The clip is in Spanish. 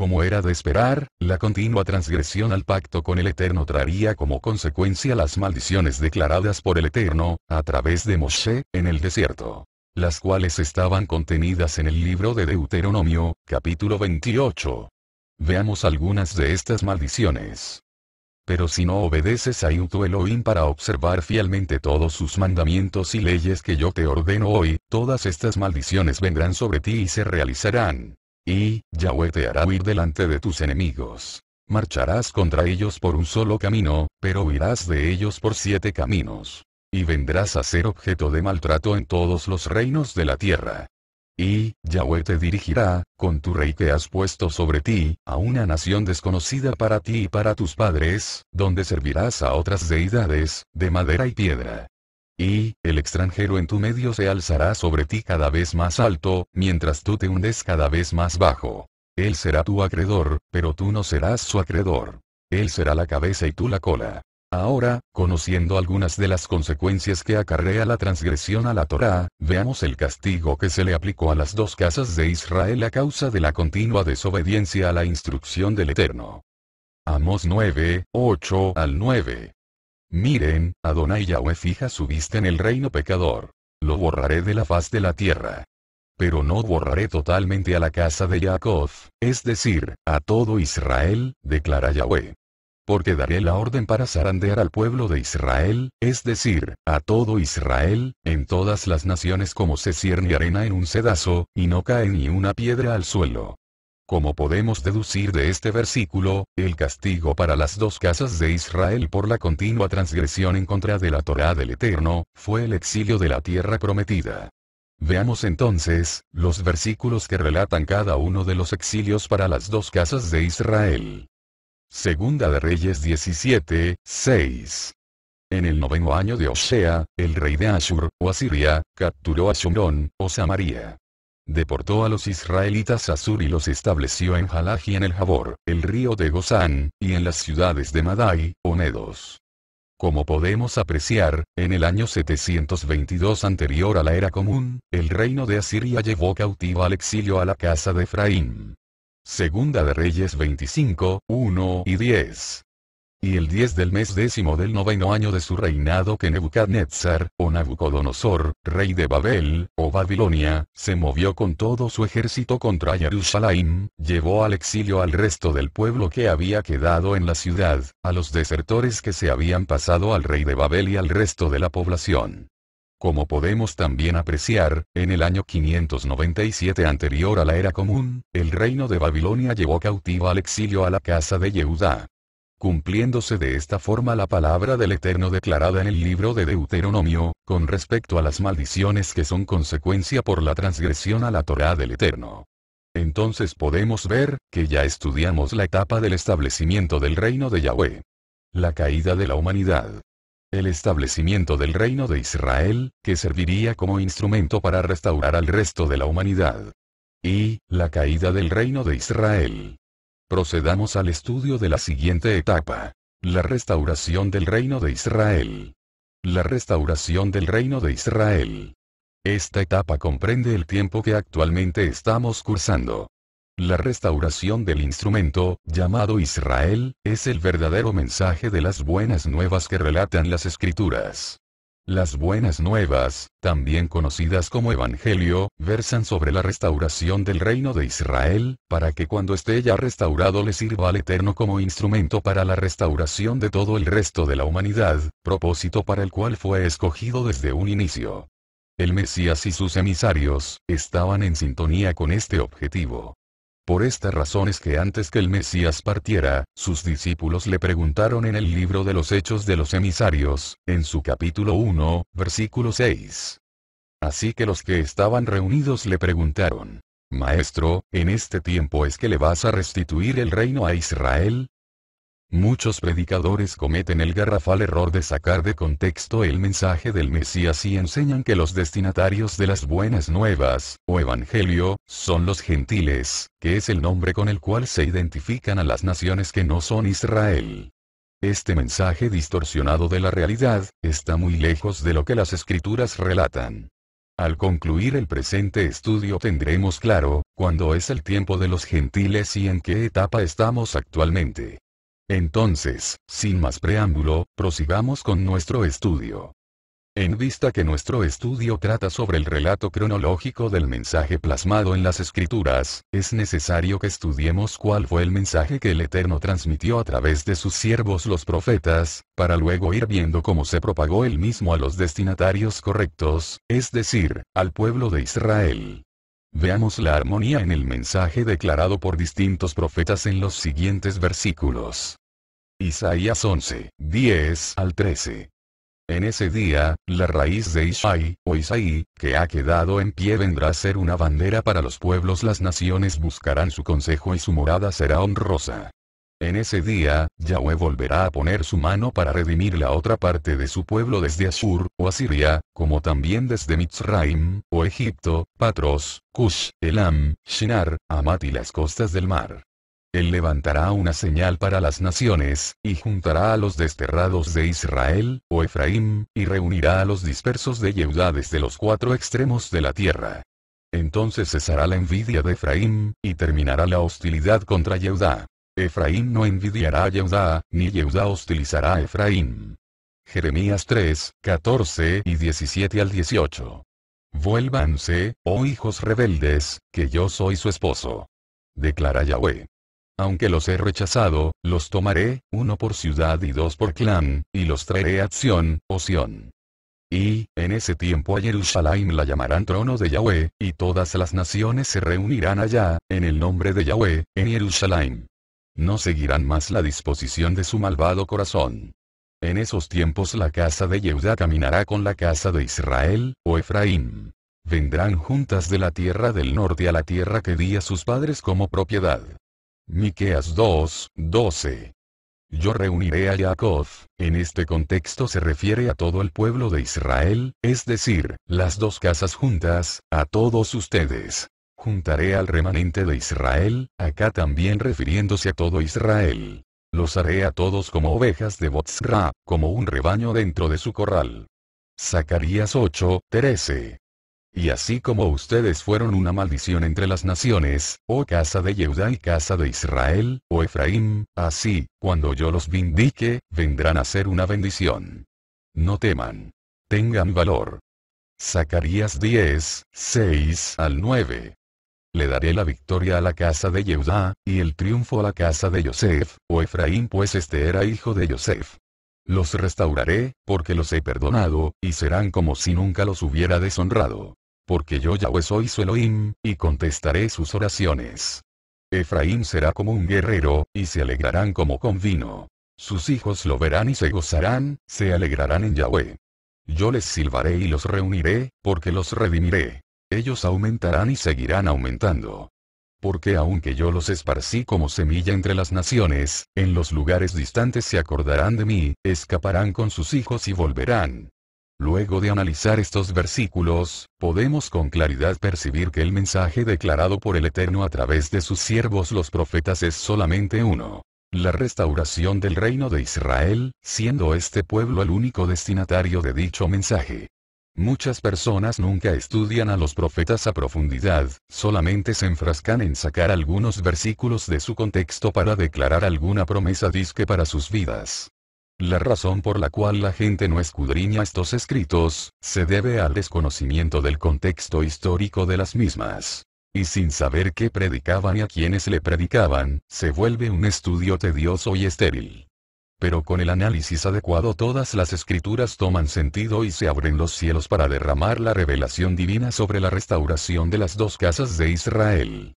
Como era de esperar, la continua transgresión al pacto con el Eterno traería como consecuencia las maldiciones declaradas por el Eterno, a través de Moshe, en el desierto, las cuales estaban contenidas en el libro de Deuteronomio, capítulo 28. Veamos algunas de estas maldiciones. Pero si no obedeces a tu Elohim para observar fielmente todos sus mandamientos y leyes que yo te ordeno hoy, todas estas maldiciones vendrán sobre ti y se realizarán. Y, Yahweh te hará huir delante de tus enemigos. Marcharás contra ellos por un solo camino, pero huirás de ellos por 7 caminos. Y vendrás a ser objeto de maltrato en todos los reinos de la tierra. Y, Yahweh te dirigirá, con tu rey que has puesto sobre ti, a una nación desconocida para ti y para tus padres, donde servirás a otras deidades, de madera y piedra. Y, el extranjero en tu medio se alzará sobre ti cada vez más alto, mientras tú te hundes cada vez más bajo. Él será tu acreedor, pero tú no serás su acreedor. Él será la cabeza y tú la cola. Ahora, conociendo algunas de las consecuencias que acarrea la transgresión a la Torá, veamos el castigo que se le aplicó a las 2 casas de Israel a causa de la continua desobediencia a la instrucción del Eterno. Amós 9, 8 al 9. Miren, Adonai Yahweh fija su vista en el reino pecador. Lo borraré de la faz de la tierra. Pero no borraré totalmente a la casa de Jacob, es decir, a todo Israel, declara Yahweh. Porque daré la orden para zarandear al pueblo de Israel, es decir, a todo Israel, en todas las naciones como se cierne arena en un cedazo, y no cae ni una piedra al suelo. Como podemos deducir de este versículo, el castigo para las 2 casas de Israel por la continua transgresión en contra de la Torá del Eterno, fue el exilio de la tierra prometida. Veamos entonces, los versículos que relatan cada uno de los exilios para las 2 casas de Israel. Segunda de Reyes 17, 6. En el 9º año de Osea, el rey de Ashur, o Asiria, capturó a Shomrón, o Samaria. Deportó a los israelitas a Sur y los estableció en Halaj y en el Jabor, el río de Gozán, y en las ciudades de Madai, o Medos. Como podemos apreciar, en el año 722 anterior a la era común, el reino de Asiria llevó cautiva al exilio a la casa de Efraín. Segunda de Reyes 25, 1 y 10. Y el 10 del mes 10º del 9º año de su reinado que Nebuchadnezzar, o Nabucodonosor, rey de Babel, o Babilonia, se movió con todo su ejército contra Jerusalén, llevó al exilio al resto del pueblo que había quedado en la ciudad, a los desertores que se habían pasado al rey de Babel y al resto de la población. Como podemos también apreciar, en el año 597 anterior a la era común, el reino de Babilonia llevó cautiva al exilio a la casa de Yehudá. Cumpliéndose de esta forma la palabra del Eterno declarada en el libro de Deuteronomio, con respecto a las maldiciones que son consecuencia por la transgresión a la Torá del Eterno. Entonces podemos ver, que ya estudiamos la etapa del establecimiento del reino de Yahweh. La caída de la humanidad. El establecimiento del reino de Israel, que serviría como instrumento para restaurar al resto de la humanidad. Y, la caída del reino de Israel. Procedamos al estudio de la siguiente etapa. La restauración del reino de Israel. La restauración del reino de Israel. Esta etapa comprende el tiempo que actualmente estamos cursando. La restauración del instrumento, llamado Israel, es el verdadero mensaje de las buenas nuevas que relatan las Escrituras. Las buenas nuevas, también conocidas como Evangelio, versan sobre la restauración del reino de Israel, para que cuando esté ya restaurado le sirva al Eterno como instrumento para la restauración de todo el resto de la humanidad, propósito para el cual fue escogido desde un inicio. El Mesías y sus emisarios, estaban en sintonía con este objetivo. Por esta razón es que antes que el Mesías partiera, sus discípulos le preguntaron en el libro de los Hechos de los Emisarios, en su capítulo 1, versículo 6. Así que los que estaban reunidos le preguntaron: Maestro, ¿en este tiempo es que le vas a restituir el reino a Israel? Muchos predicadores cometen el garrafal error de sacar de contexto el mensaje del Mesías y enseñan que los destinatarios de las buenas nuevas, o evangelio, son los gentiles, que es el nombre con el cual se identifican a las naciones que no son Israel. Este mensaje distorsionado de la realidad, está muy lejos de lo que las Escrituras relatan. Al concluir el presente estudio tendremos claro, cuándo es el tiempo de los gentiles y en qué etapa estamos actualmente. Entonces, sin más preámbulo, prosigamos con nuestro estudio. En vista que nuestro estudio trata sobre el relato cronológico del mensaje plasmado en las Escrituras, es necesario que estudiemos cuál fue el mensaje que el Eterno transmitió a través de sus siervos los profetas, para luego ir viendo cómo se propagó él mismo a los destinatarios correctos, es decir, al pueblo de Israel. Veamos la armonía en el mensaje declarado por distintos profetas en los siguientes versículos. Isaías 11, 10 al 13. En ese día, la raíz de Ishai, o Isaí, que ha quedado en pie vendrá a ser una bandera para los pueblos, las naciones buscarán su consejo y su morada será honrosa. En ese día, Yahweh volverá a poner su mano para redimir la otra parte de su pueblo desde Ashur, o Asiria, como también desde Mitzraim, o Egipto, Patros, Cush, Elam, Shinar, Hamat y las costas del mar. Él levantará una señal para las naciones, y juntará a los desterrados de Israel, o Efraín, y reunirá a los dispersos de Yehudá desde los cuatro extremos de la tierra. Entonces cesará la envidia de Efraín, y terminará la hostilidad contra Yehudá. Efraín no envidiará a Yehudá, ni Yehudá hostilizará a Efraín. Jeremías 3, 14 y 17 al 18. Vuélvanse, oh hijos rebeldes, que yo soy su esposo. Declara Yahweh. Aunque los he rechazado, los tomaré, uno por ciudad y dos por clan, y los traeré a Sión, o Sión. Y, en ese tiempo a Jerusalén la llamarán trono de Yahweh, y todas las naciones se reunirán allá, en el nombre de Yahweh, en Jerusalén. No seguirán más la disposición de su malvado corazón. En esos tiempos la casa de Yehudá caminará con la casa de Israel, o Efraín. Vendrán juntas de la tierra del norte a la tierra que di a sus padres como propiedad. Miqueas 2, 12. Yo reuniré a Jacob, en este contexto se refiere a todo el pueblo de Israel, es decir, las dos casas juntas, a todos ustedes. Juntaré al remanente de Israel, acá también refiriéndose a todo Israel. Los haré a todos como ovejas de Botzra, como un rebaño dentro de su corral. Zacarías 8, 13. Y así como ustedes fueron una maldición entre las naciones, oh casa de Yehudá y casa de Israel, o Efraín, así, cuando yo los vindique, vendrán a ser una bendición. No teman. Tengan valor. Zacarías 10, 6 al 9. Le daré la victoria a la casa de Yehudá, y el triunfo a la casa de Yosef, o Efraín, pues este era hijo de Yosef. Los restauraré, porque los he perdonado, y serán como si nunca los hubiera deshonrado. Porque yo Yahweh soy su Elohim, y contestaré sus oraciones. Efraín será como un guerrero, y se alegrarán como con vino. Sus hijos lo verán y se gozarán, se alegrarán en Yahweh. Yo les silbaré y los reuniré, porque los redimiré. Ellos aumentarán y seguirán aumentando. Porque aunque yo los esparcí como semilla entre las naciones, en los lugares distantes se acordarán de mí, escaparán con sus hijos y volverán. Luego de analizar estos versículos, podemos con claridad percibir que el mensaje declarado por el Eterno a través de sus siervos los profetas es solamente uno. La restauración del reino de Israel, siendo este pueblo el único destinatario de dicho mensaje. Muchas personas nunca estudian a los profetas a profundidad, solamente se enfrascan en sacar algunos versículos de su contexto para declarar alguna promesa disque para sus vidas. La razón por la cual la gente no escudriña estos escritos, se debe al desconocimiento del contexto histórico de las mismas. Y sin saber qué predicaban y a quienes le predicaban, se vuelve un estudio tedioso y estéril. Pero con el análisis adecuado todas las escrituras toman sentido y se abren los cielos para derramar la revelación divina sobre la restauración de las dos casas de Israel.